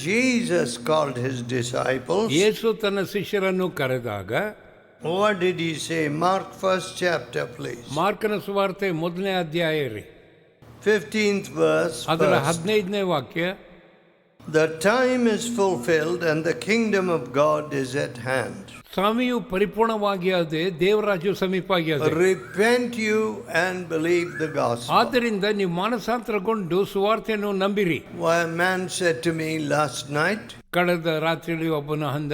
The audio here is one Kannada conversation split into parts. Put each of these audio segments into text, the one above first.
Jesus called his disciples. ಯೇಸು ತನ್ನ ಶಿಷ್ಯರನ್ನು ಕರೆದಾಗ What did he say? Mark 1st chapter, please. ಮಾರ್ಕನ ಸುವಾರ್ತೆ 1ನೇ ಅಧ್ಯಾಯ ರೀ 15th verse. ಅದರ first. 15ನೇ ವಾಕ್ಯ. The time is fulfilled and the kingdom of God is at hand. ಸಮಯವು ಪರಿಪೂರ್ಣವಾಗಿ ಅದೇ, ದೇವರಾಜ್ಯವು ಸಮೀಪವಾಗಿ ಅದೇ. Repent you and believe the gospel. ಆದ್ದರಿಂದ ನೀವು ಮಾನಸಾಂತರಗೊಂಡು ಸುವಾರ್ತೆಯನ್ನು ನಂಬಿರಿ. Why, a man said to me last night, ಕಳೆದ ರಾತ್ರಿಯಲ್ಲಿ ಒಬ್ಬನ ಅಂದ,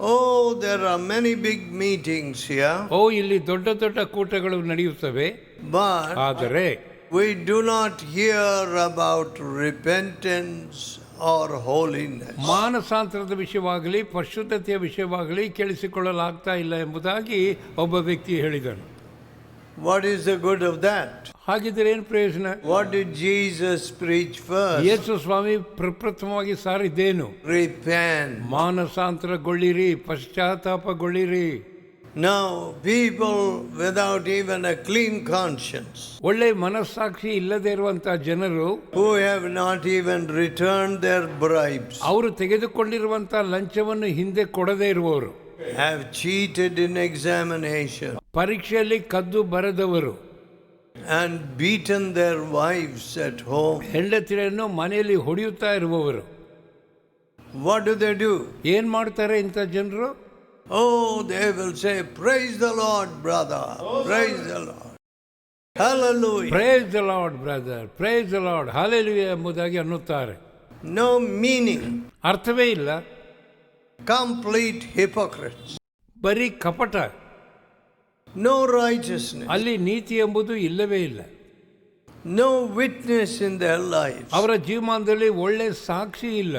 oh, there are many big meetings here, ಇಲ್ಲಿ ದೊಡ್ಡ ದೊಡ್ಡ ಕೂಟಗಳು ನಡೆಯುತ್ತವೆ, but ಆದರೆ we do not hear about repentance or holiness. ಮಾನಸಾಂತರದ ವಿಷಯವಾಗಲಿ ಪರಿಶುದ್ಧತೆಯ ವಿಷಯವಾಗಲಿ ಕೇಳಿಸಿಕೊಳ್ಳಲಾಗ್ತಾ ಇಲ್ಲ ಎಂಬುದಾಗಿ ಒಬ್ಬ ವ್ಯಕ್ತಿ ಹೇಳಿದನು. What is the good of that? ಹಾಗಿದ್ರೆ ಏನು ಪ್ರಯೋಜನ? What did Jesus preach first? ಯೇಸು ಸ್ವಾಮಿ ಪ್ರಪ್ರಥಮವಾಗಿ ಸಾರಿದ್ದೇನು? Repent. ಮಾನಸಾಂತರಗೊಳ್ಳಿರಿ, ಪಶ್ಚಾತ್ತಾಪಗೊಳ್ಳಿರಿ. Now, people without even a clean conscience, ಒಳ್ಳೆ ಮನಸ್ಸಾಕ್ಷಿ ಇಲ್ಲದೆ ಇರುವಂತಹ ಜನರು, who have not even returned their bribes, ಅವರು ತೆಗೆದುಕೊಂಡಿರುವಂತಹ ಲಂಚವನ್ನು ಹಿಂದೆ ಕೊಡದೇ ಇರುವವರು, have cheated in examination, ಪರೀಕ್ಷೆಯಲ್ಲಿ ಕದ್ದು ಬರೆದವರು, and beaten their wives at home. ಹೆಂಡತಿಯನ್ನು ಮನೆಯಲ್ಲಿ ಹೊಡೆಯುತ್ತಾ ಇರುವವರು. What do? ಏನ್ ಮಾಡ್ತಾರೆ ಇಂಥ ಜನರು? Oh, they will say, praise the Lord, brother. Praise the Lord. Hallelujah. Praise the Lord, brother. Praise the Lord. Hallelujah ಎಂಬುದಾಗಿ ಅನ್ನುತ್ತಾರೆ. No meaning. ಅರ್ಥವೇ ಇಲ್ಲ. Complete hypocrites. ಬರೀ ಕಪಟ. No righteousness. ಅಲ್ಲಿ ನೀತಿ ಎಂಬುದು ಇಲ್ಲವೇ ಇಲ್ಲ. No witness in their lives. ಅವರ ಜೀವಮಾನದಲ್ಲಿ ಒಳ್ಳೆ ಸಾಕ್ಷಿ ಇಲ್ಲ.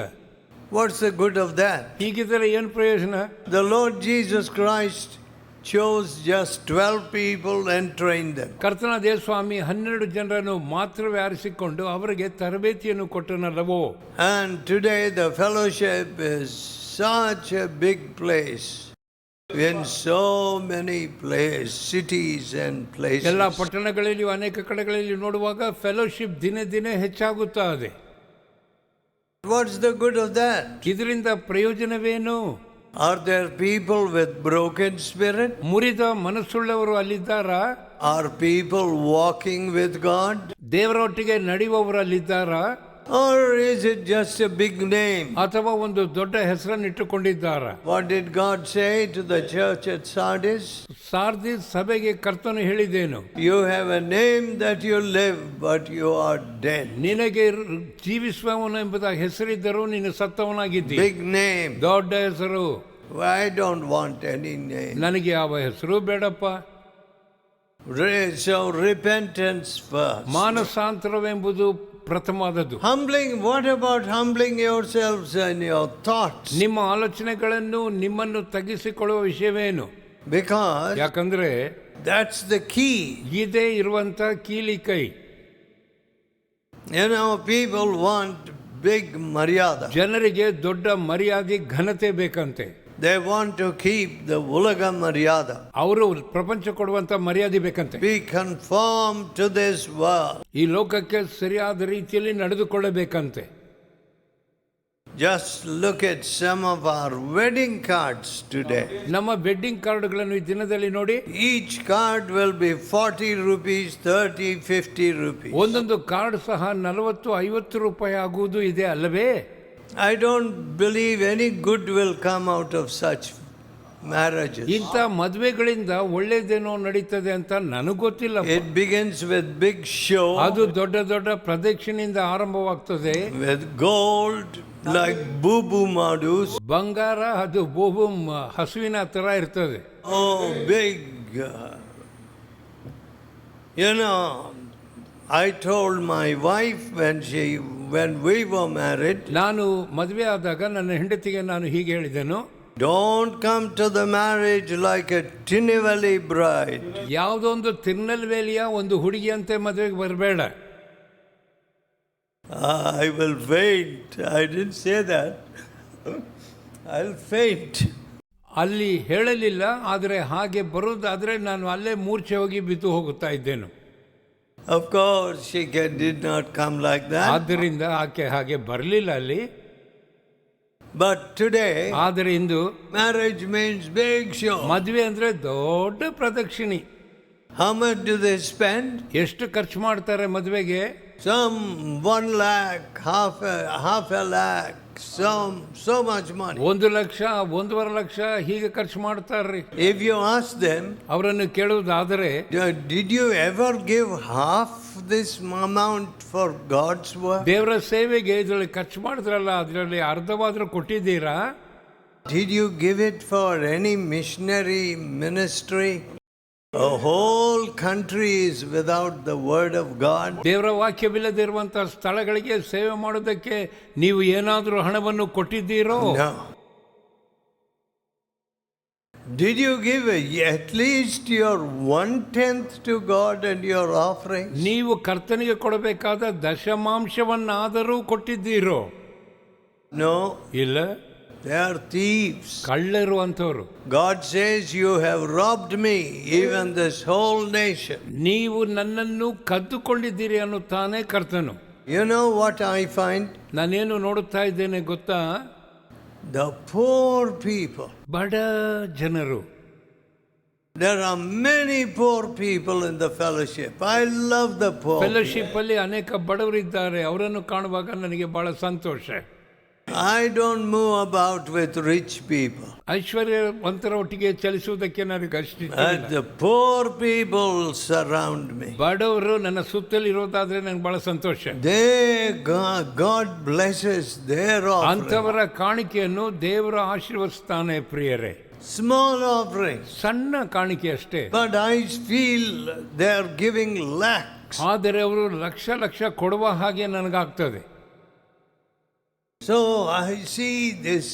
What's the good of that? ಹೀಗಿದ್ರೆ ಏನು ಪ್ರಯೋಜನ? The Lord Jesus Christ chose just 12 people and trained them. ಕರ್ತನಾದ ಯೇಸು ಸ್ವಾಮಿ 12 ಜನರನ್ನು ಮಾತ್ರವೇ ಆರಿಸಿಕೊಂಡು ಅವರಿಗೆ ತರಬೇತಿಯನ್ನು ಕೊಟ್ಟನಲ್ಲವೋ? And today the fellowship is such a big place. In so many places, cities and places. ಎಲ್ಲ ಪಟ್ಟಣಗಳಲ್ಲಿ ಅನೇಕ ಕಡೆಗಳಲ್ಲಿ ನೋಡುವಾಗ ಫೆಲೋಶಿಪ್ ದಿನೇ ದಿನೇ ಹೆಚ್ಚಾಗುತ್ತಾ ಇದೆ. What's the good of that? ಇದರಿಂದ ಪ್ರಯೋಜನವೇನು? Are there people with broken spirit? ಮುರಿದ ಮನಸ್ಸುಳ್ಳವರು ಅಲ್ಲಿದ್ದಾರಾ? Are people walking with God? ದೇವರೊಟ್ಟಿಗೆ ನಡೆಯುವವರು ಅಲ್ಲಿದ್ದಾರಾ? Or is it just a big name? ಅಥವಾ ಒಂದು ದೊಡ್ಡ ಹೆಸರನ್ನು ಇಟ್ಟುಕೊಂಡಿದ್ದಾರಾ? What did God say to the church at Sardis? Sardis ಸಭೆಗೆ ಕರ್ತನು ಹೇಳಿದೇನು? You have a name that you live, but you are dead. ನಿನಗೆ ಜೀವಿಸುವವನು ಎಂಬುದಾಗಿ ಹೆಸರಿದ್ದರೂ ನೀನು ಸತ್ತವನಾಗಿದ್ದಿ. Big name. ದೊಡ್ಡ ಹೆಸರು. I don't want any name. ನನಗೆ ಯಾವ ಹೆಸರು ಬೇಡಪ್ಪ. So repentance first. ಮಾನಸಾಂತರವೆಂಬುದು ಪ್ರಥಮವಾದದ್ದು. Humbling. What about humbling yourselves and your thoughts? ನಿಮ್ಮ ಆಲೋಚನೆಗಳನ್ನು ನಿಮ್ಮನ್ನು ತಗ್ಗಿಸಿಕೊಳ್ಳುವ ವಿಷಯವೇನು? Because ಯಾಕಂದ್ರೆ that's the key. ಇದೇ ಇರುವಂತ ಕೀಲಿ ಕೈ. You know, people want big maryada. ಜನರಿಗೆ ದೊಡ್ಡ ಮರ್ಯಾದೆ ಘನತೆ ಬೇಕಂತೆ. They want to keep the ulaga maryada. ಅವರು ಪ್ರಪಂಚ ಕೊಡುವಂತ ಮರ್ಯಾದೆ ಬೇಕಂತೆ. Be conformed to this world. ಈ ಲೋಕಕ್ಕೆ ಸರಿಯಾದ ರೀತಿಯಲ್ಲಿ ನಡೆದುಕೊಳ್ಳಬೇಕಂತೆ. Just look at some of our wedding cards today. ನಮ್ಮ ವೆಡ್ಡಿಂಗ್ ಕಾರ್ಡ್ಗಳನ್ನು ಈ ದಿನದಲ್ಲಿ ನೋಡಿ. Each card will be 40 rupees, 30, 50 rupees. ಒಂದೊಂದು ಕಾರ್ಡ್ ಸಹ 40-50 ರೂಪಾಯಿ ಆಗುವುದು ಇದೆ ಅಲ್ಲವೇ? I don't believe any good will come out of such marriages. ಇಂಥ ಮದುವೆಗಳಿಂದ ಒಳ್ಳೇದೇನೋ ನಡೀತದೆ ಅಂತ ನನಗೆ ಗೊತ್ತಿಲ್ಲ. It begins with big show. ಅದು ದೊಡ್ಡ ದೊಡ್ಡ ಪ್ರದಕ್ಷಿಣೆಯಿಂದ ಆರಂಭವಾಗ್ತದೆ. With gold like boo-boo madus. ಬಂಗಾರ ಅದು ಬೋಬು ಹಸುವಿನ ತರ ಇರ್ತದೆ. Oh, big. You know, I told my wife when we were married, ನಾನು ಮದುವೆ ಆದಾಗ ನನ್ನ ಹೆಂಡತಿಗೆ ನಾನು ಹೀಗೆ ಹೇಳಿದೆನು, don't come to the marriage like a Tinivali bride. ಯಾವುದೊಂದು ತಿರುನಲ್ವೇಲಿಯ ಒಂದು ಹುಡುಗಿಯಂತೆ ಮದುವೆಗೆ ಬರಬೇಡ. I will faint. I didn't say that. I'll faint. ಅಲ್ಲಿ ಹೇಳಲಿಲ್ಲ, ಆದರೆ ಹಾಗೆ ಬರುವುದಾದರೆ ನಾನು ಅಲ್ಲೇ ಮೂರ್ಛೆ ಹೋಗಿ ಬಿದ್ದು ಹೋಗುತ್ತಾ ಇದ್ದೇನು. Of course, she did not come like that. ಆದ್ದರಿಂದ ಆಕೆ ಹಾಗೆ ಬರಲಿಲ್ಲ ಅಲ್ಲಿ. But today, ಆದರೆ ಇಂದು marriage means big show. ಮದುವೆ ಅಂದ್ರೆ ದೊಡ್ಡ ಪ್ರದಕ್ಷಿಣೆ. How much do they spend? ಎಷ್ಟು ಖರ್ಚು ಮಾಡ್ತಾರೆ ಮದುವೆಗೆ? Some 1 lakh, half a lakh, so much money. 1 lakh, 1.5 lakh ಹೀಗೆ ಖರ್ಚು ಮಾಡ್ತಾರ್ರಿ. If you ask them, ಅವರನ್ನು ಕೇಳುವುದಾದರೆ, did you ever give half this amount for God's work? ದೇವರ ಸೇವೆಗೆ ಇದರಲ್ಲಿ ಖರ್ಚು ಮಾಡಿದ್ರಲ್ಲ, ಅದರಲ್ಲಿ ಅರ್ಧವಾದರೂ ಕೊಟ್ಟಿದ್ದೀರಾ? Did you give it for any missionary ministry? A whole country is without the word of God. ದೇವರ ವಾಕ್ಯವಿಲ್ಲದಿರುವಂತಹ ಸ್ಥಳಗಳಿಗೆ ಸೇವೆ ಮಾಡೋದಕ್ಕೆ ನೀವು ಏನಾದರೂ ಹಣವನ್ನು ಕೊಟ್ಟಿದ್ದೀರೋ? No. Did you give at least your 1/10 to God and your offering? ನೀವು ಕರ್ತನಿಗೆ ಕೊಡಬೇಕಾದ ದಶಮಾಂಶವನ್ನಾದರೂ ಕೊಟ್ಟಿದ್ದೀರೋ? No. ಇಲ್ಲ. They are thieves. ಕಳ್ಳರು ಅಂತವರು. God says, you have robbed me, even this whole nation. ನೀವು ನನ್ನನ್ನು ಕದ್ದುಕೊಂಡಿದ್ದೀರಿ ಅನ್ನುತ್ತಾನೆ ಕರ್ತನು. You know what I find? ನಾನೇನು ನೋಡುತ್ತಾ ಇದ್ದೇನೆ ಗೊತ್ತಾ? The poor people. ಬಡ ಜನರು. There are many poor people in the fellowship. I love the poor. Fellowship ಅಲ್ಲಿ ಅನೇಕ ಬಡವರಿದ್ದಾರೆ. ಅವರನ್ನು ಕಾಣುವಾಗ ನನಗೆ ಬಹಳ ಸಂತೋಷ. I don't move about with rich people. ಐಶ್ವರ್ಯವಂತರ ಒಟ್ಟಿಗೆ ಚಲಿಸುವುದಕ್ಕೆ ನನಗೆ ಅಷ್ಟಿಷ್ಟ. The poor people surround me. ಬಡವರು ನನ್ನ ಸುತ್ತಲಿ ಇರೋದಾದ್ರೆ ನನಗೆ ಬಹಳ ಸಂತೋಷ. God blesses their offering. ಅಂತವರ ಕಾಣಿಕೆಯನ್ನು ದೇವರು ಆಶೀರ್ವದಿಸ್ತಾನೆ ಪ್ರಿಯರೇ. Small offering. ಸಣ್ಣ ಕಾಣಿಕೆ ಅಷ್ಟೇ. But I feel they are giving lakhs. ಆದರೆ ಅವರು ಲಕ್ಷ ಲಕ್ಷ ಕೊಡುವ ಹಾಗೆ ನನಗಾಗ್ತದೆ. So I see this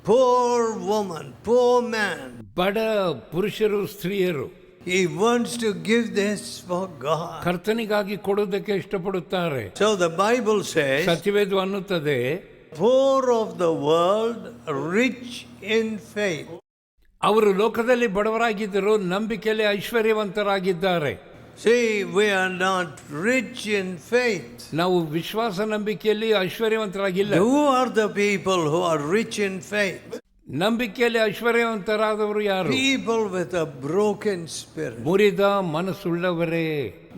poor woman, poor man. ಬಡ ಪುರುಷರು ಸ್ತ್ರೀಯರು. He wants to give this for God. ಕರ್ತನಿಗಾಗಿ ಕೊಡುವುದಕ್ಕೆ ಇಷ್ಟಪಡುತ್ತಾರೆ. So the Bible says, Satyaveda ಅನ್ನುತ್ತದೆ, poor of the world, rich in faith. ಅವರು ಲೋಕದಲ್ಲಿ ಬಡವರಾಗಿದ್ದರು, ನಂಬಿಕೆಯಲ್ಲಿ ಐಶ್ವರ್ಯವಂತರಾಗಿದ್ದಾರೆ. See, we are not rich in faith. ನಾವು ವಿಶ್ವಾಸ ನಂಬಿಕೆಯಲ್ಲಿ ಐಶ್ವರ್ಯವಂತರಾಗಿಲ್ಲ. Who are the people who are rich in faith? ನಂಬಿಕೆಯಲ್ಲಿ ಐಶ್ವರ್ಯವಂತರಾದವರು ಯಾರು? People with a broken spirit. ಮುರಿದ ಮನಸ್ಸುಳ್ಳವರೇ.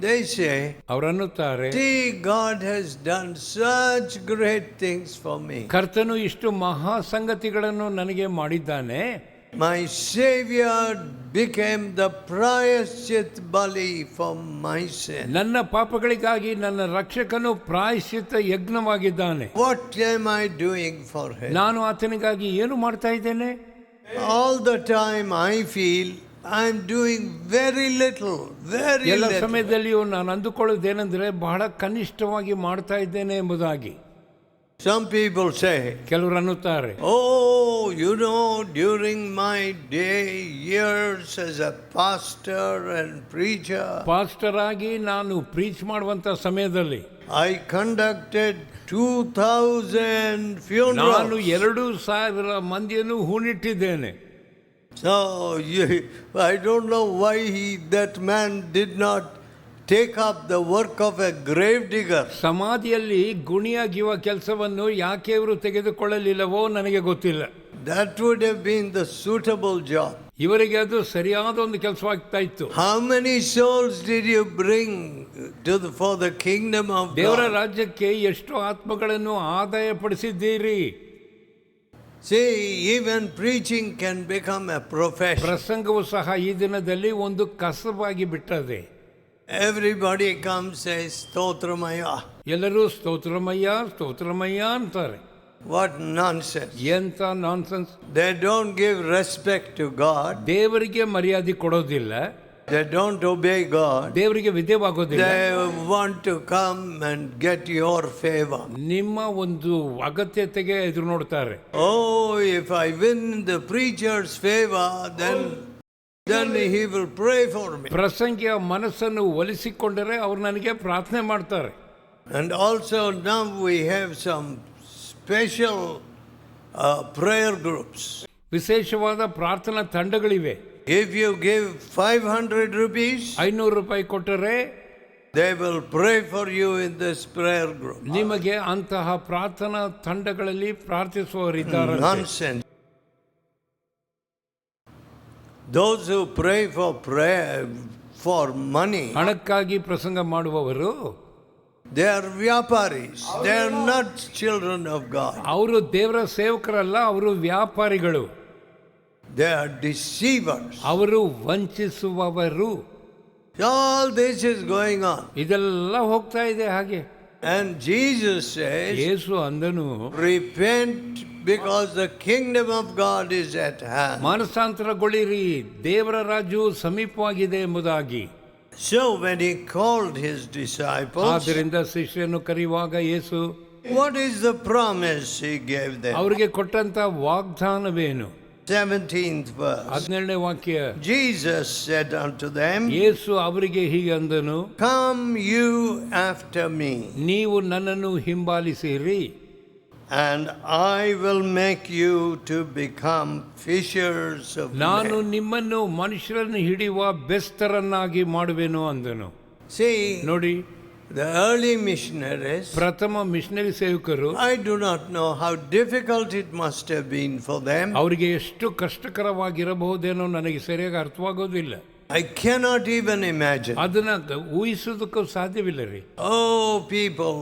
They say, ಅವರನ್ನುತ್ತಾರೆ, see, God has done such great things for me. ಕರ್ತನು ಇಷ್ಟು ಮಹಾ ಸಂಗತಿಗಳನ್ನು ನನಗೆ ಮಾಡಿದ್ದಾನೆ. My Savior became the ಪ್ರಾಯಶ್ಚಿತ್ ಬಲಿ for my sin. ನನ್ನ ಪಾಪಗಳಿಗಾಗಿ ನನ್ನ ರಕ್ಷಕನು ಪ್ರಾಯಶ್ಚಿತ್ತ ಯಜ್ಞವಾಗಿದ್ದಾನೆ. What am I doing for him? ನಾನು ಆತನಿಗಾಗಿ ಏನು ಮಾಡ್ತಾ ಇದ್ದೇನೆ? All the time I feel I am doing very little. ಎಲ್ಲ ಸಮಯದಲ್ಲಿಯೂ ನಾನು ಅಂದುಕೊಳ್ಳುವುದೇನೆಂದರೆ ಬಹಳ ಕನಿಷ್ಠವಾಗಿ ಮಾಡ್ತಾ ಇದ್ದೇನೆ ಎಂಬುದಾಗಿ. Some people say, ಕೆಲವರು ಅನ್ನುತ್ತಾರೆ, oh, you know, during my years as a pastor and preacher, pastor ಆಗಿ ನಾನು ಪ್ರೀಚ್ ಮಾಡುವಂತ ಸಮಯದಲ್ಲಿ I conducted 2,000 funerals. ನಾನು 2,000 ಮಂದಿಯನ್ನು ಹೂಣಿಟ್ಟಿದ್ದೇನೆ. So I don't know why that man did not take up the work of a grave digger. ಸಮಾಧಿಯಲ್ಲಿ ಗುಣಿಯಾಗಿವ ಕೆಲಸವನ್ನು ಯಾಕೆ ಇವರು ತೆಗೆದುಕೊಳ್ಳಲಿಲ್ಲವೋ ನನಗೆ ಗೊತ್ತಿಲ್ಲ. That would have been the suitable job. ಇವರಿಗೆ ಅದು ಸರಿಯಾದ ಒಂದು ಕೆಲಸವಾಗ್ತಾ ಇತ್ತು. How many souls did you bring for the kingdom of God? ದೇವರ ರಾಜ್ಯಕ್ಕೆ ಎಷ್ಟು ಆತ್ಮಗಳನ್ನು ಆದಾಯಪಡಿಸಿದ್ದೀರಿ? See, even preaching can become a profession. ಪ್ರಸಂಗವು ಸಹ ಈ ದಿನದಲ್ಲಿ ಒಂದು ಕಸವಾಗಿ ಬಿಟ್ಟದೆ. Everybody comes says ಸ್ತೋತ್ರಮಯ್ಯ. ಎಲ್ಲರೂ ಸ್ತೋತ್ರಮಯ್ಯ ಸ್ತೋತ್ರಮಯ್ಯ ಅಂತಾರೆ. What nonsense. ಎಂತ nonsense. They don't give respect to God. ದೇವರಿಗೆ ಮರ್ಯಾದೆ ಕೊಡೋದಿಲ್ಲ. They don't obey God. ದೇವರಿಗೆ ವಿಧೇಯವಾಗೋದಿಲ್ಲ. They want to come and get your favor. ನಿಮ್ಮ ಒಂದು ಅಗತ್ಯತೆಗೆ ಎದುರು ನೋಡ್ತಾರೆ. Oh, if I win the preacher's favor, then he will pray for me. ಪ್ರಸಂಗಿಯ ಮನಸ್ಸನ್ನು ಒಲಿಸಿಕೊಂಡರೆ ಅವರು ನನಗೆ ಪ್ರಾರ್ಥನೆ ಮಾಡ್ತಾರೆ. And also now we have some special prayer groups. ವಿಶೇಷವಾದ ಪ್ರಾರ್ಥನಾ ತಂಡಗಳಿವೆ. If you give 500 rupees, 500 ರೂಪಾಯಿ ಕೊಟ್ಟರೆ They will pray for you in this prayer group. ನಿಮಗೆ ಅಂತಹ ಪ್ರಾರ್ಥನಾ ತಂಡಗಳಲ್ಲಿ ಪ್ರಾರ್ಥಿಸುವವರಿದ್ದಾರೆ. Nonsense. Those who pray for money, ಹಣಕ್ಕಾಗಿ ಪ್ರಸಂಗ ಮಾಡುವವರು they are vyaparis. They are not children of God. ಅವರು ದೇವರ ಸೇವಕರಲ್ಲ, ಅವರು ವ್ಯಾಪಾರಿಗಳು. They are deceivers. ಅವರು ವಂಚಿಸುವವರು. All this is going on. ಇದೆಲ್ಲ ಹೋಗ್ತಾ ಇದೆ ಹಾಗೆ. And Jesus says, ಯೇಸು ಅಂದನು, repent because the kingdom of God is at hand. ಮಾನಸಾಂತರಗೊಳ್ಳಿರಿ, ದೇವರ ರಾಜ್ಯವು ಸಮೀಪವಾಗಿದೆ ಎಂಬುದಾಗಿ. So when he called his disciples, ಆದ್ದರಿಂದ ಶಿಷ್ಯರನ್ನು ಕರೆಯುವಾಗ ಯೇಸು what is the promise he gave them? ಅವರಿಗೆ ಕೊಟ್ಟಂತ ವಾಗ್ದಾನವೇನು? 17th verse. 17ನೇ ವಾಕ್ಯ. Jesus said unto them, ಯೇಸು ಅವರಿಗೆ ಹೀಗೆ ಅಂದನು, come you after me, ನೀವು ನನ್ನನ್ನು ಹಿಂಬಾಲಿಸಿರಿ, and I will make you to become fishers of ನಾನು men. ನಿಮ್ಮನ್ನು ಮನುಷ್ಯರನ್ನು ಹಿಡಿಯುವ ಬೆಸ್ತರನ್ನಾಗಿ ಮಾಡುವೆನು ಅಂದನು. See, ನೋಡಿ, the early missionaries, ಪ್ರಥಮ ಮಿಷನರಿ ಸೇವಕರು, I do not know how difficult it must have been for them. ಅವರಿಗೆ ಎಷ್ಟು ಕಷ್ಟಕರವಾಗಿರಬಹುದೇನೋ ನನಗೆ ಸರಿಯಾಗಿ ಅರ್ಥವಾಗೋದಿಲ್ಲ. I cannot even imagine. ಅದನ್ನ ಊಹಿಸೋದಕ್ಕೂ ಸಾಧ್ಯವಿಲ್ಲ ರೀ. Oh, people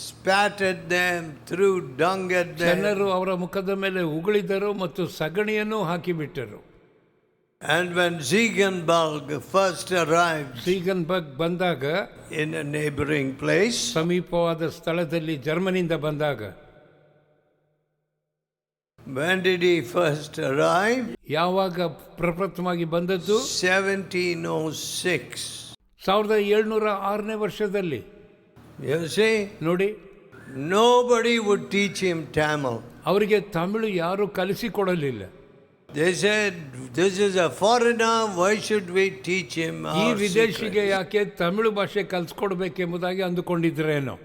spat at them, threw dung at them. ಜನರು ಅವರ ಮುಖದ ಮೇಲೆ ಉಗುಳಿದರು ಮತ್ತು ಸಗಣಿಯನ್ನು ಹಾಕಿಬಿಟ್ಟರು. And when Ziegenbalg first arrived ಸೀಗನ್ಬರ್ಗ್ ಬಂದಾಗ, in a neighboring place, ಸಮೀಪವಾದ ಸ್ಥಳದಲ್ಲಿ ಜರ್ಮನಿಯಿಂದ ಬಂದಾಗ, when did he first arrive? ಯಾವಾಗ ಪ್ರಪ್ರಥಮವಾಗಿ ಬಂದದ್ದು? 1706. 1706ನೇ ವರ್ಷದಲ್ಲಿ. You see, ನೋಡಿ, nobody would teach him Tamil. ಅವರಿಗೆ ತಮಿಳು ಯಾರು ಕಲಿಸಿಕೊಡಲಿಲ್ಲ. They said, this is a foreigner, why should we teach him ಈ our ವಿದೇಶಿಗೆ secrets? ಯಾಕೆ ತಮಿಳು ಭಾಷೆ ಕಲಿಸ್ಕೊಡ್ಬೇಕೆಂಬುದಾಗಿ ಅಂದುಕೊಂಡಿದ್ರೇನೋ.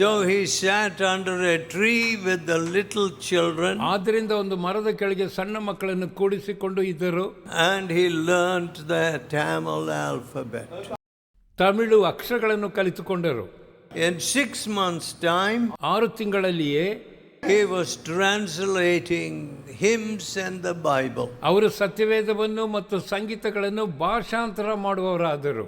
So he sat under a tree with the little children, ಆದ್ದರಿಂದ ಒಂದು ಮರದ ಕೆಳಗೆ ಸಣ್ಣ ಮಕ್ಕಳನ್ನು ಕೂಡಿಸಿಕೊಂಡು ಇದ್ದರು. and he learnt the Tamil alphabet. Tamil ಅಕ್ಷರಗಳನ್ನು ಕಲಿತುಕೊಂಡರು. In 6 months' time, 6 ತಿಂಗಳಲ್ಲಿಯೇ he was translating hymns and the Bible. ಅವರು ಸತ್ಯವೇದವನ್ನು ಮತ್ತು ಸಂಗೀತಗಳನ್ನು ಭಾಷಾಂತರ ಮಾಡುವವರಾದರು.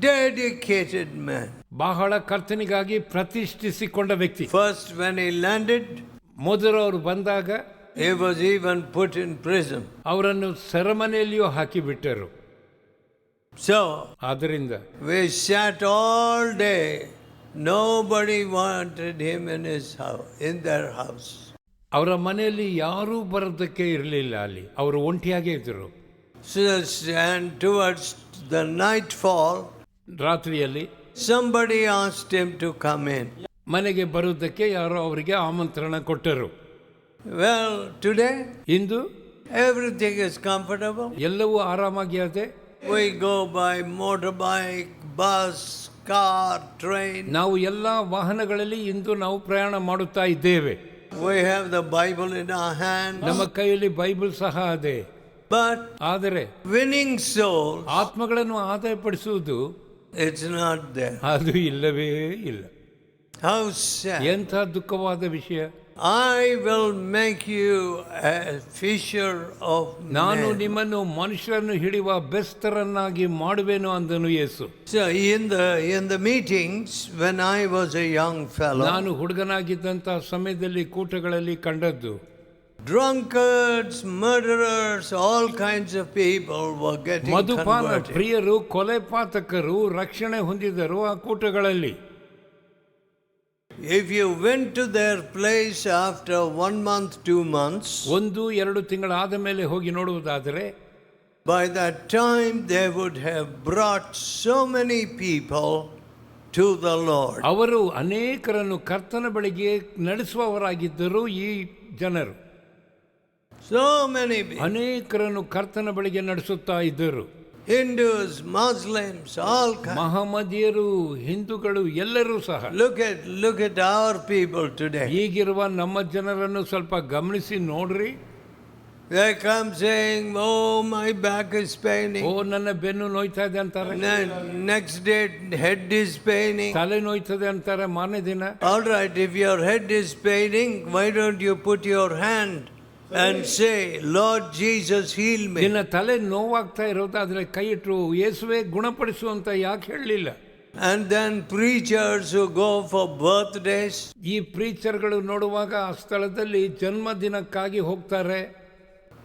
Dedicated man. ಬಹಳ ಕರ್ತನಿಗಾಗಿ ಪ್ರತಿಷ್ಠಿಸಿಕೊಂಡ ವ್ಯಕ್ತಿ. First, when he landed, ಮೊದಲು ಅವರು ಬಂದಾಗ he was even put in prison. ಅವರನ್ನು ಸೆರೆಮನೆಯಲ್ಲಿಯೂ ಹಾಕಿಬಿಟ್ಟರು. So, ಆದ್ದರಿಂದ we sat all day. Nobody wanted him in his house, in their house. ಅವರ ಮನೆಯಲ್ಲಿ ಯಾರೂ ಬರೋದಕ್ಕೆ ಇರಲಿಲ್ಲ. ಅಲ್ಲಿ ಅವರು ಒಂಟಿಯಾಗೇ ಇದ್ದರು. So, and towards the nightfall, ರಾತ್ರಿಯಲ್ಲಿ somebody asked him to come in. ಮನೆಗೆ ಬರುವುದಕ್ಕೆ ಯಾರೋ ಅವರಿಗೆ ಆಮಂತ್ರಣ ಕೊಟ್ಟರು. Well, today, into everything is comfortable. ಎಲ್ಲವೂ ಆರಾಮಾಗಿ ಇದೆ. We go by motorbike, bus, car, train. ನಾವು ಎಲ್ಲ ವಾಹನಗಳಲ್ಲಿ ಇಂದು ನಾವು ಪ್ರಯಾಣ ಮಾಡುತ್ತಾ ಇದ್ದೇವೆ. We have the Bible in our hands. ನಮ್ಮ ಕೈಯಲ್ಲಿ ಬೈಬಲ್ ಸಹ ಇದೆ. But ಆದರೆ winning souls, ಆತ್ಮಗಳನ್ನು ಆದಾಯಪಡಿಸುವುದು it's not there. ಅದು ಇಲ್ಲವೇ ಇಲ್ಲ. How sad. ಎಂಥ ದುಃಖವಾದ ವಿಷಯ. I will make you a fisher of ನಾನು men. ನಿಮ್ಮನ್ನು ಮನುಷ್ಯರನ್ನು ಹಿಡಿಯುವ ಬೆಸ್ತರನ್ನಾಗಿ ಮಾಡುವೆನು ಅಂದನು ಯೇಸು. So in the meetings when I was a young fellow, ನಾನು ಹುಡುಗನಾಗಿದ್ದಂಥ ಸಮಯದಲ್ಲಿ ಕೂಟಗಳಲ್ಲಿ ಕಂಡದ್ದು, drunkards, murderers, all kinds of people were getting ಮಧುಪಾನ converted. ಪ್ರಿಯರು, ಕೊಲೆಪಾತಕರು ರಕ್ಷಣೆ ಹೊಂದಿದರು ಆ ಕೂಟಗಳಲ್ಲಿ. If you went to their place after 1 month, 2 months, 1-2 ತಿಂಗಳಾದ ಮೇಲೆ ಹೋಗಿ ನೋಡುವುದಾದರೆ, by that time they would have brought so many people to the Lord. ಅವರು ಅನೇಕರನ್ನು ಕರ್ತನ ಬಳಿಗೆ ನಡೆಸುವವರಾಗಿದ್ದರು. ಈ ಜನರು So many people. ಅನೇಕರನ್ನು ಕರ್ತನ ಬಳಿಗೆ ನಡೆಸುತ್ತಾ ಇದ್ದರು. Hindus, Muslims, all kinds. ಮಹಮ್ಮದಿಯರು, ಹಿಂದೂಗಳು ಎಲ್ಲರೂ ಸಹ. Look at our people today. ಈಗಿರುವ ನಮ್ಮ ಜನರನ್ನು ಸ್ವಲ್ಪ ಗಮನಿಸಿ ನೋಡ್ರಿ. They come saying, "Oh, my back is paining." ಓ ನನ್ನ ಬೆನ್ನು ನೋಯ್ತಾ ಇದೆ ಅಂತಾರೆ, Next day, head is paining. ತಲೆ ನೋಯ್ತದೆ ಅಂತಾರೆ ಮಾರನೇ ದಿನ. All right, if your head is paining, why don't you put your hand and say, "Lord Jesus, heal me." ನಿನ್ನ ತಲೆ ನೋವಾಗ್ತಾ ಇರೋದಾದ್ರೆ ಕೈ ಇಟ್ಟರು, ಯೇಸುವೆ ಗುಣಪಡಿಸು ಅಂತ ಯಾಕೆ ಹೇಳಲಿಲ್ಲ? And then preachers who go for birthdays, ಈ ಪ್ರೀಚರ್ಗಳು ನೋಡುವಾಗ ಆ ಸ್ಥಳದಲ್ಲಿ ಜನ್ಮದಿನಕ್ಕಾಗಿ ಹೋಗ್ತಾರೆ.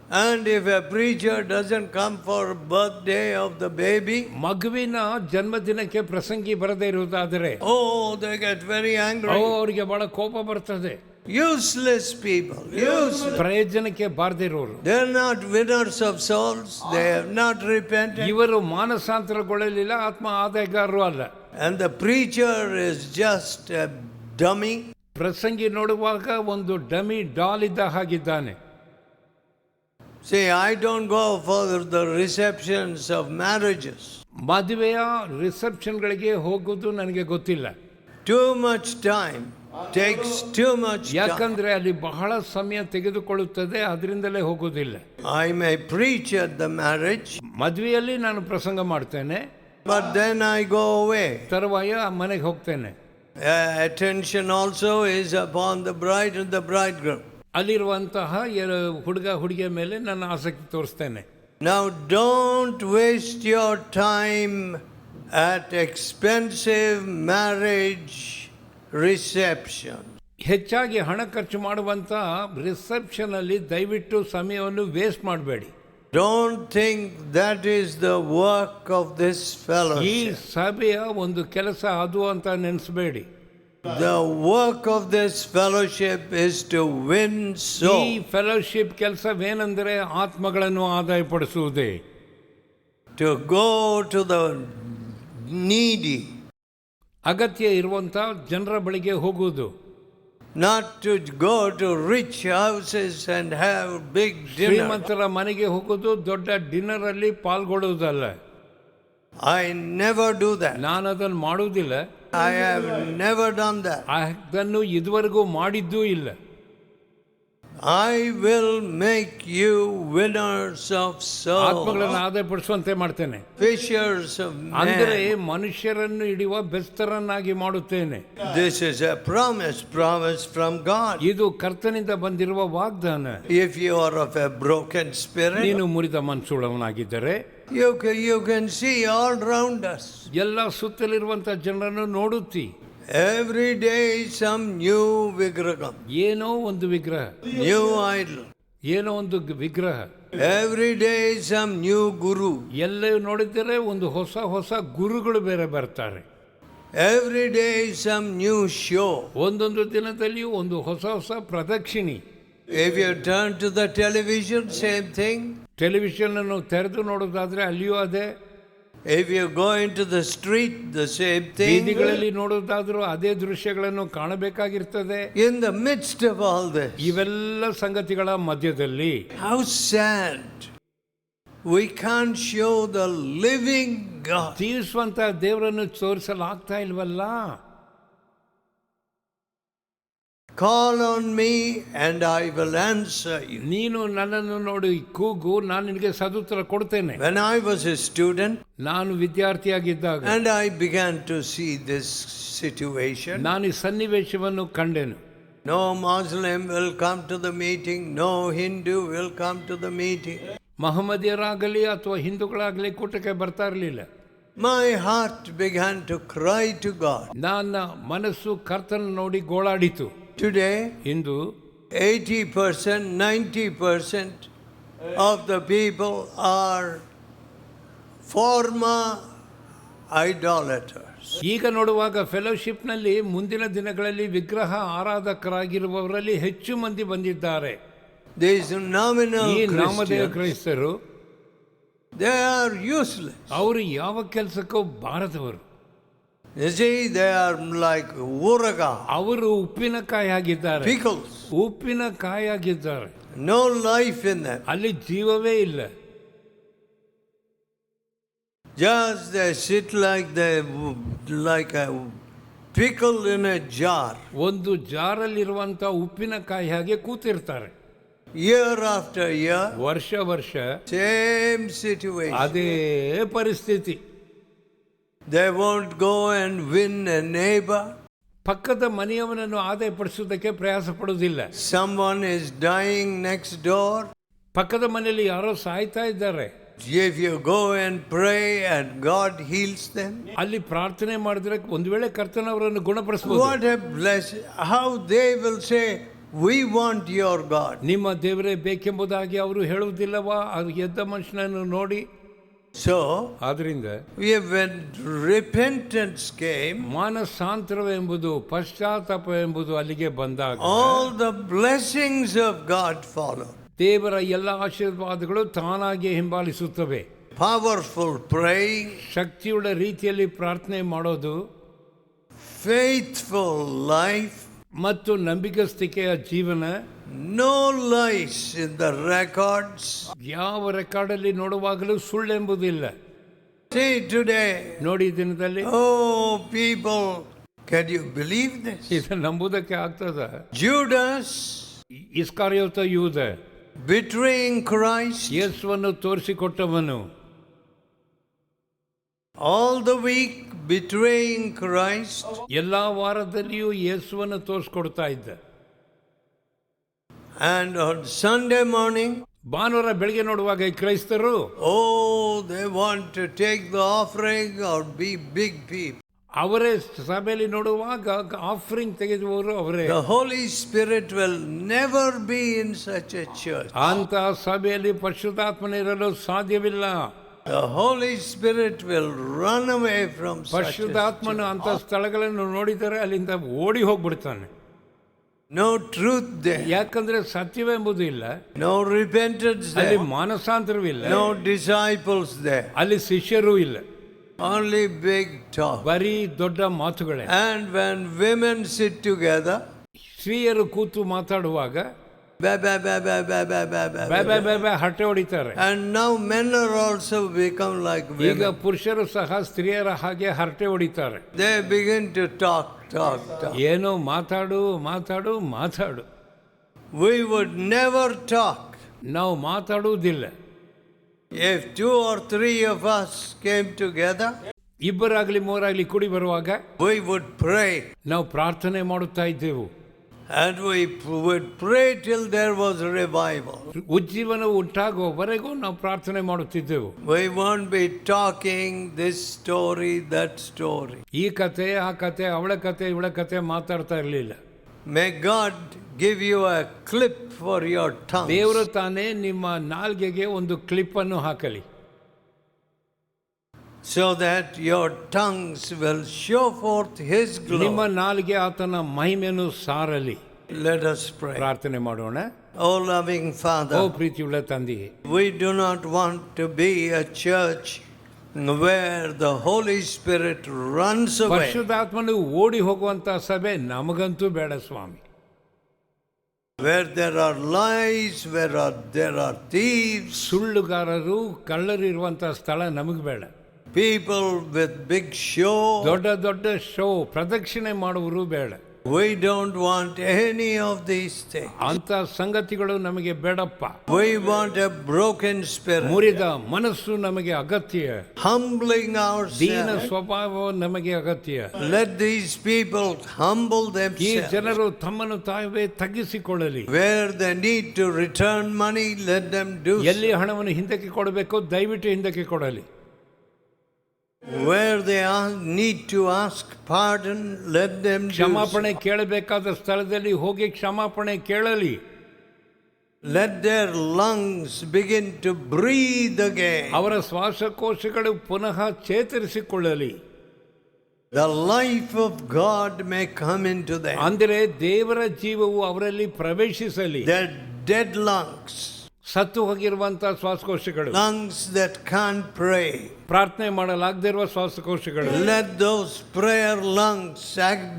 and if a preacher doesn't come for birthday of the baby, ಮಗುವಿನ ಜನ್ಮದಿನಕ್ಕೆ ಪ್ರಸಂಗಿ ಬರದೇ ಇರುವುದಾದರೆ oh, they get very angry. ಅವರಿಗೆ ಬಹಳ ಕೋಪ ಬರ್ತದೆ. Useless people, useless. ಪ್ರಯೋಜನಕ್ಕೆ ಬಾರದೇ ಇರೋರು, They're not winners of souls. They have not repented. ಇವರು ಮಾನಸಾಂತರಗೊಳ್ಳಲಿಲ್ಲ, ಆತ್ಮ ಆದಾಯಗಾರರು ಅಲ್ಲ. And the preacher is just a dummy. ಪ್ರಸಂಗಿ ನೋಡುವಾಗ ಒಂದು ಡಮಿ ಡಾಲ್ ಇದ್ದ ಹಾಗಿದ್ದಾನೆ. See, I don't go for the receptions of marriages. ಮದುವೆಯ ರಿಸೆಪ್ಷನ್ಗಳಿಗೆ ಹೋಗೋದು ನನಗೆ ಗೊತ್ತಿಲ್ಲ. Too much time. Takes too much time. ಯಾಕಂದ್ರೆ ಅಲ್ಲಿ ಬಹಳ ಸಮಯ ತೆಗೆದುಕೊಳ್ಳುತ್ತದೆ, ಅದರಿಂದಲೇ ಹೋಗೋದಿಲ್ಲ. I may preach at the marriage, ಮದುವೆಯಲ್ಲಿ ನಾನು ಪ್ರಸಂಗ ಮಾಡ್ತೇನೆ, but then I go away. ತರುವಾಯ ಮನೆಗೆ ಹೋಗ್ತೇನೆ. Attention also is upon the bride and the bridegroom. ಅಲ್ಲಿರುವಂತಹ ಹುಡುಗ ಹುಡುಗಿಯ ಮೇಲೆ ನನ್ನ ಆಸಕ್ತಿ ತೋರಿಸ್ತೇನೆ. Now don't waste your time at expensive marriage reception. ಹೆಚ್ಚಾಗಿ ಹಣ ಖರ್ಚು ಮಾಡುವಂತ ರಿಸೆಪ್ಷನ್ ಅಲ್ಲಿ ದಯವಿಟ್ಟು ಸಮಯವನ್ನು ವೇಸ್ಟ್ ಮಾಡಬೇಡಿ. Don't think that is the work of this ಈ fellowship. ಸಭೆಯ ಒಂದು ಕೆಲಸ ಅದು ಅಂತ ನೆನೆಸಬೇಡಿ. The work of this fellowship is to win ಈ souls, ಫೆಲೋಶಿಪ್ ಕೆಲಸವೇನೆಂದರೆ ಆತ್ಮಗಳನ್ನು ಆದಾಯಪಡಿಸುವುದೇ. to go to the needy, ಅಗತ್ಯ ಇರುವಂತ ಜನರ ಬಳಿಗೆ ಹೋಗುವುದು, not to go to rich houses and have big dinner. ಶ್ರೀಮಂತರ ಮನೆಗೆ ಹೋಗುವುದು, ದೊಡ್ಡ ಡಿನ್ನರ್ ಅಲ್ಲಿ ಪಾಲ್ಗೊಳ್ಳುವುದಲ್ಲ. I never do that. ನಾನು ಅದನ್ನು ಮಾಡುವುದಿಲ್ಲ. I have never done that. ಅದನ್ನು ಇದುವರೆಗೂ ಮಾಡಿದ್ದೂ ಇಲ್ಲ. I will make you winners of ಆತ್ಮಗಳನ್ನು souls, ಆದಾಯಪಡಿಸುವಂತೆ ಮಾಡ್ತೇನೆ. fishers of ಅಂದರೆ men. ಮನುಷ್ಯರನ್ನು ಹಿಡಿಯುವ ಬೆಸ್ತರನ್ನಾಗಿ ಮಾಡುತ್ತೇನೆ. This is a promise from God. ಇದು ಕರ್ತನಿಂದ ಬಂದಿರುವ ವಾಗ್ದಾನ. If you are of a broken spirit, ನೀನು ಮುರಿದ ಮನಸ್ಸುಳ್ಳವನಾಗಿದ್ದರೆ you can see all around us. ಎಲ್ಲ ಸುತ್ತಲಿರುವಂತ ಜನರನ್ನು ನೋಡುತ್ತಿ. Every day some new vigraham, ಏನೋ ಒಂದು ವಿಗ್ರಹ, new idol. ಏನೋ ಒಂದು ವಿಗ್ರಹ. Every day some new guru. ಎಲ್ಲ ನೋಡಿದರೆ ಒಂದು ಹೊಸ ಹೊಸ ಗುರುಗಳು ಬೇರೆ ಬರ್ತಾರೆ. Every day some new show. ಒಂದೊಂದು ದಿನದಲ್ಲಿಯೂ ಒಂದು ಹೊಸ ಹೊಸ ಪ್ರದಕ್ಷಿಣಿ. If you turn to the television, same thing. Television ಅನ್ನು ತೆರೆದು ನೋಡೋದಾದ್ರೆ ಅಲ್ಲಿಯೂ ಅದೇ. If you go into the street, the same thing. ಬೀದಿಗಳಲ್ಲಿ ನೋಡೋದಾದ್ರೂ ಅದೇ ದೃಶ್ಯಗಳನ್ನು ಕಾಣಬೇಕಾಗಿರ್ತದೆ. In the midst of all this, ಇವೆಲ್ಲ ಸಂಗತಿಗಳ ಮಧ್ಯದಲ್ಲಿ how sad. We can't show the living God. ಜೀವಿಸುವಂತ ದೇವರನ್ನು ತೋರಿಸಲಾಗ್ತಾ ಇಲ್ವಲ್ಲ. Call on me and I will answer you. ನೀನು ನನ್ನನ್ನು ನೋಡಿ ಕೂಗು, ನಾನು ನಿನಗೆ ಸದುತ್ತರ ಕೊಡ್ತೇನೆ. When I was a student ನಾನು ವಿದ್ಯಾರ್ಥಿಯಾಗಿದ್ದಾಗ and I began to see this situation, ನಾನು ಈ ಸನ್ನಿವೇಶವನ್ನು ಕಂಡೆನು. no Muslim will come to the meeting, no Hindu will come to the meeting. ಮಹಮ್ಮದಿಯರಾಗಲಿ ಅಥವಾ ಹಿಂದೂಗಳಾಗಲಿ ಕೂಟಕ್ಕೆ ಬರ್ತಾ ಇರಲಿಲ್ಲ. My heart began to cry to God. ನನ್ನ ಮನಸ್ಸು ಕರ್ತನ ನೋಡಿ ಗೋಳಾಡಿತು. Today, into 80%, 90% of the people are former idolaters. ಈಗ ನೋಡುವಾಗ ಫೆಲೋಶಿಪ್ನಲ್ಲಿ ಮುಂದಿನ ದಿನಗಳಲ್ಲಿ ವಿಗ್ರಹ ಆರಾಧಕರಾಗಿರುವವರಲ್ಲಿ ಹೆಚ್ಚು ಮಂದಿ ಬಂದಿದ್ದಾರೆ. These nominal ಈ ನಾಮಧೇಯ Christians, ಕ್ರೈಸ್ತರು they are useless. ಅವರು ಯಾವ ಕೆಲಸಕ್ಕೂ ಬಾರದವರು. You see, they are like uraga, ಅವರು ಉಪ್ಪಿನಕಾಯಿ ಆಗಿದ್ದಾರೆ, pickles, ಉಪ್ಪಿನಕಾಯಿ ಆಗಿದ್ದಾರೆ. no life in them. ಅಲ್ಲಿ ಜೀವವೇ ಇಲ್ಲ. Just they sit like a pickle in a jar. ಒಂದು ಜಾರಲ್ಲಿರುವಂತ ಉಪ್ಪಿನಕಾಯಿ ಹಾಗೆ ಕೂತಿರ್ತಾರೆ. year after year, ವರ್ಷ ವರ್ಷ same situation. ಅದೇ ಪರಿಸ್ಥಿತಿ. They won't go and win a neighbor. ಪಕ್ಕದ ಮನೆಯವನನ್ನು ಆದಾಯಪಡಿಸುವುದಕ್ಕೆ ಪ್ರಯಾಸ ಪಡುವುದಿಲ್ಲ. Someone is dying next door. ಪಕ್ಕದ ಮನೆಯಲ್ಲಿ ಯಾರೋ ಸಾಯ್ತಾ ಇದ್ದಾರೆ. If you go and pray and God heals them, ಅಲ್ಲಿ ಪ್ರಾರ್ಥನೆ ಮಾಡಿದ್ರೆ ಒಂದು ವೇಳೆ ಕರ್ತನವರನ್ನು ಗುಣಪಡಿಸಬಹುದು. what a blessing. How they will say, we want your God. ನಿಮ್ಮ ದೇವರೇ ಬೇಕೆಂಬುದಾಗಿ ಅವರು ಹೇಳುವುದಿಲ್ಲವಾ? ಅದು ಎದ್ದ ಮನುಷ್ಯನನ್ನು ನೋಡಿ. So, ಆದ್ರಿಂದ when repentance came, ಮಾನಸಾಂತರವೆಂಬುದು ಪಶ್ಚಾತ್ತಾಪ ಎಂಬುದು ಅಲ್ಲಿಗೆ ಬಂದಾಗ all the blessings of God follow. ದೇವರ ಎಲ್ಲ ಆಶೀರ್ವಾದಗಳು ತಾನಾಗಿ ಹಿಂಬಾಲಿಸುತ್ತವೆ. Powerful praying, ಶಕ್ತಿಯುಳ್ಳ ರೀತಿಯಲ್ಲಿ ಪ್ರಾರ್ಥನೆ ಮಾಡೋದು, faithful life, ಮತ್ತು ನಂಬಿಕಸ್ತಿಕೆಯ ಜೀವನ. no lies in the records. ಯಾವ ರೆಕಾರ್ಡಲ್ಲಿ ನೋಡುವಾಗಲೂ ಸುಳ್ಳೆಂಬುದಿಲ್ಲ. See today, ನೋಡಿ ದಿನದಲ್ಲಿ oh people, can you believe this? ಇದನ್ನು ನಂಬುವುದಕ್ಕೆ ಆಗ್ತದ? Judas ಇಸ್ಕಾರಿಯೋತ ಯೂದ betraying Christ ಯೇಸುವನ್ನು ತೋರಿಸಿಕೊಟ್ಟವನು, all the week betraying Christ, ಎಲ್ಲಾ ವಾರದಲ್ಲಿಯೂ ಯೇಸುವನ್ನು ತೋರಿಸ್ಕೊಡ್ತಾ ಇದ್ದ. and on Sunday morning, ಭಾನುವಾರ ಬೆಳಗ್ಗೆ ನೋಡುವಾಗ ಈ ಕ್ರೈಸ್ತರು oh, they want to take the offering or be big people. ಅವರೇ ಸಭೆಯಲ್ಲಿ ನೋಡುವಾಗ ಆಫರಿಂಗ್ ತೆಗೆದುವರು ಅವರೇ. The Holy Spirit will never be in such a church. ಅಂತ ಸಭೆಯಲ್ಲಿ ಪರಿಶುದ್ಧಾತ್ಮನಿರಲು ಸಾಧ್ಯವಿಲ್ಲ. The Holy Spirit will run away from such a ಪರಿಶುದ್ಧಾತ್ಮನು ಅಂತ ಸ್ಥಳಗಳನ್ನು ನೋಡಿದರೆ ಅಲ್ಲಿಂದ ಓಡಿ ಹೋಗ್ಬಿಡ್ತಾನೆ. no truth there, ಯಾಕಂದ್ರೆ ಸತ್ಯವೆಂಬುದು ಇಲ್ಲ, no repentance ಅಲ್ಲಿ there, ಮಾನಸಾಂತರವಿಲ್ಲ, no disciples there, ಅಲ್ಲಿ ಶಿಷ್ಯರೂ ಇಲ್ಲ, only big talk. ಬರೀ ದೊಡ್ಡ ಮಾತುಗಳೇ. And when women sit together, ಸ್ತ್ರೀಯರು ಕೂತು ಮಾತಾಡುವಾಗ ba ba ba ba ba ba ba ba, ಬೇ ಬೇ ಬೇ ಬೇ ಹರಟೆ ಹೊಡಿತಾರೆ. and now men are also become like ಈಗ women. ಪುರುಷರು ಸಹ ಸ್ತ್ರೀಯರ ಹಾಗೆ ಹರಟೆ ಹೊಡಿತಾರೆ. They begin to talk. ಏನೋ ಮಾತಾಡು ಮಾತಾಡು ಮಾತಾಡು. We would never talk. ನಾವು ಮಾತಾಡುವುದಿಲ್ಲ. If 2 or 3 of us came together, ಇಬ್ಬರಾಗ್ಲಿ ಮೂರಾಗ್ಲಿ ಕೂಡಿ ಬರುವಾಗ we would pray. ನಾವು ಪ್ರಾರ್ಥನೆ ಮಾಡುತ್ತಾ ಇದ್ದೆವು. And we would pray till there was revival. ಉಜ್ಜೀವನ ಉಂಟಾಗುವವರೆಗೂ ನಾವು ಪ್ರಾರ್ಥನೆ ಮಾಡುತ್ತಿದ್ದೆವು. We won't be talking this story, that story. ಈ ಕತೆ ಆ ಕತೆ, ಅವಳ ಕತೆ ಇವಳ ಕತೆ ಮಾತಾಡ್ತಾ ಇರಲಿಲ್ಲ. May God give you a clip for your tongue. ದೇವರು ತಾನೇ ನಿಮ್ಮ ನಾಲ್ಗೆಗೆ ಒಂದು ಕ್ಲಿಪ್ ಅನ್ನು ಹಾಕಲಿ, so that your tongues will show forth His ನಿಮ್ಮ glory. ನಾಲ್ಗೆ ಆತನ ಮಹಿಮೆಯನ್ನು ಸಾರಲಿ. Let us pray. ಪ್ರಾರ್ಥನೆ ಮಾಡೋಣ. Oh loving ಓ Father, ಪ್ರೀತಿಯುಳ್ಳ ತಂದೆಯೇ, we do not want to be a church where the Holy Spirit runs away. ಪರಿಶುದ್ಧಾತ್ಮನು ಓಡಿ ಹೋಗುವಂತ ಸಭೆ ನಮಗಂತೂ ಬೇಡ ಸ್ವಾಮಿ. Where there are lies, where there are thieves, ಸುಳ್ಳುಗಾರರು ಕಳ್ಳರಿರುವಂತ ಸ್ಥಳ ನಮಗೆ ಬೇಡ. people with big show. ದೊಡ್ಡ ದೊಡ್ಡ ಶೋ ಪ್ರದಕ್ಷಿಣೆ ಮಾಡುವರು ಬೇಡ. We don't want any of these things. ಅಂತ ಸಂಗತಿಗಳು ನಮಗೆ ಬೇಡಪ್ಪ. We want a broken spirit, ಮುರಿದ ಮನಸ್ಸು ನಮಗೆ ಅಗತ್ಯ. humbling ದೀನ ourselves. ಸ್ವಭಾವ ನಮಗೆ ಅಗತ್ಯ. Let these people humble ಈ themselves. ಜನರು ತಮ್ಮನ್ನು ತಾವೇ ತಗ್ಗಿಸಿಕೊಳ್ಳಲಿ. Where they need to return money, let them do ಎಲ್ಲಿ so. ಹಣವನ್ನು ಹಿಂದಕ್ಕೆ ಕೊಡಬೇಕು ದಯವಿಟ್ಟು ಹಿಂದಕ್ಕೆ ಕೊಡಲಿ. Where they need to ask pardon, let them do so. ಕ್ಷಮಾಪಣೆ ಕೇಳಬೇಕಾದ ಸ್ಥಳದಲ್ಲಿ ಹೋಗಿ ಕ್ಷಮಾಪಣೆ ಕೇಳಲಿ. Let their lungs begin to breathe again. ಅವರ ಶ್ವಾಸಕೋಶಗಳು ಪುನಃ ಚೇತರಿಸಿಕೊಳ್ಳಲಿ. The life of God may come into them. ಅಂದರೆ ದೇವರ ಜೀವವು ಅವರಲ್ಲಿ ಪ್ರವೇಶಿಸಲಿ. Their dead lungs, ಸತ್ತು ಹೋಗಿರುವಂತಹ ಶ್ವಾಸಕೋಶಗಳು, lungs that can't pray, ಪ್ರಾರ್ಥನೆ ಮಾಡಲಾಗದೇ ಇರುವ ಶ್ವಾಸಕೋಶಗಳು, let those prayer lungs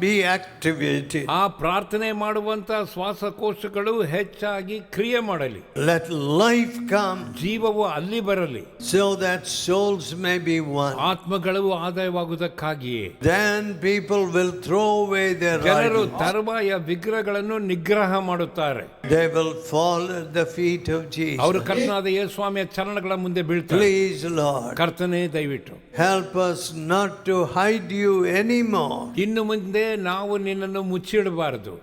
be activated. ಆ ಪ್ರಾರ್ಥನೆ ಮಾಡುವಂತ ಶ್ವಾಸಕೋಶಗಳು ಹೆಚ್ಚಾಗಿ ಕ್ರಿಯೆ ಮಾಡಲಿ. Let life come, ಜೀವವು ಅಲ್ಲಿ ಬರಲಿ, so that souls may be won. ಆತ್ಮಗಳು ಆದಾಯವಾಗುವುದಕ್ಕಾಗಿಯೇ. Then people will throw away their ಜನರು idols. ತರುವಾಯ ವಿಗ್ರಹಗಳನ್ನು ನಿಗ್ರಹ ಮಾಡುತ್ತಾರೆ. They will fall at the feet of Jesus. ಅವರು ಕರ್ತನಾದ ಯೇಸು ಸ್ವಾಮಿಯ ಚರಣಗಳ ಮುಂದೆ ಬೀಳ್ತಾರೆ. Please, Lord, ಕರ್ತನೇ, ದಯವಿಟ್ಟು help us not to hide you anymore. ಇನ್ನು ಮುಂದೆ ನಾವು ನಿನ್ನನ್ನು ಮುಚ್ಚಿಡಬಾರದು.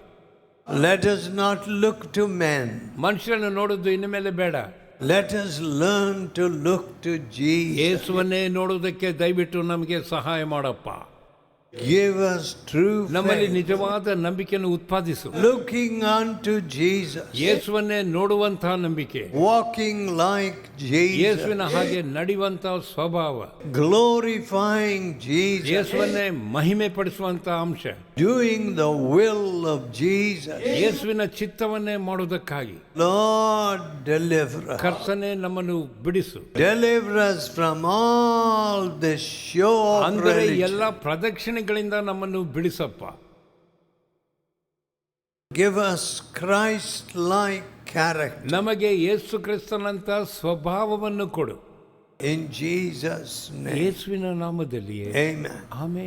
Let us not look to men. ಮನುಷ್ಯರನ್ನು ನೋಡುವುದು ಇನ್ನು ಮೇಲೆ ಬೇಡ. Let us learn to look to Jesus. ಯೇಸುವನ್ನೇ ನೋಡುವುದಕ್ಕೆ ದಯವಿಟ್ಟು ನಮಗೆ ಸಹಾಯ ಮಾಡಪ್ಪ. Give us true ನಮ್ಮಲ್ಲಿ faith. ನಿಜವಾದ ನಂಬಿಕೆಯನ್ನು ಉತ್ಪಾದಿಸು. Looking unto Jesus. ಯೇಸುವನ್ನೇ ನೋಡುವಂತಹ ನಂಬಿಕೆ, Walking like Jesus. ಯೇಸುವಿನ ಹಾಗೆ ನಡೆಯುವಂತಹ ಸ್ವಭಾವ, Glorifying Jesus. ಯೇಸುವನ್ನೇ ಮಹಿಮೆ ಪಡಿಸುವಂತಹ ಅಂಶ, Doing the will of Jesus. ಯೇಸುವಿನ ಚಿತ್ತವನ್ನೇ ಮಾಡುವುದಕ್ಕಾಗಿ. Lord, deliver us. ಕರ್ತನೇ, ನಮ್ಮನ್ನು ಬಿಡಿಸು. Deliver us from all this show of ಅಂದರೆ religion. ಎಲ್ಲ ಪ್ರದಕ್ಷಿಣೆಗಳಿಂದ ನಮ್ಮನ್ನು ಬಿಡಿಸಪ್ಪ. Give us Christ-like character. ನಮಗೆ ಯೇಸು ಕ್ರಿಸ್ತನಂತ ಸ್ವಭಾವವನ್ನು ಕೊಡು. In Jesus' name. ಯೇಸುವಿನ ನಾಮದಲ್ಲಿಯೇ Amen. ಆಮೆನ್.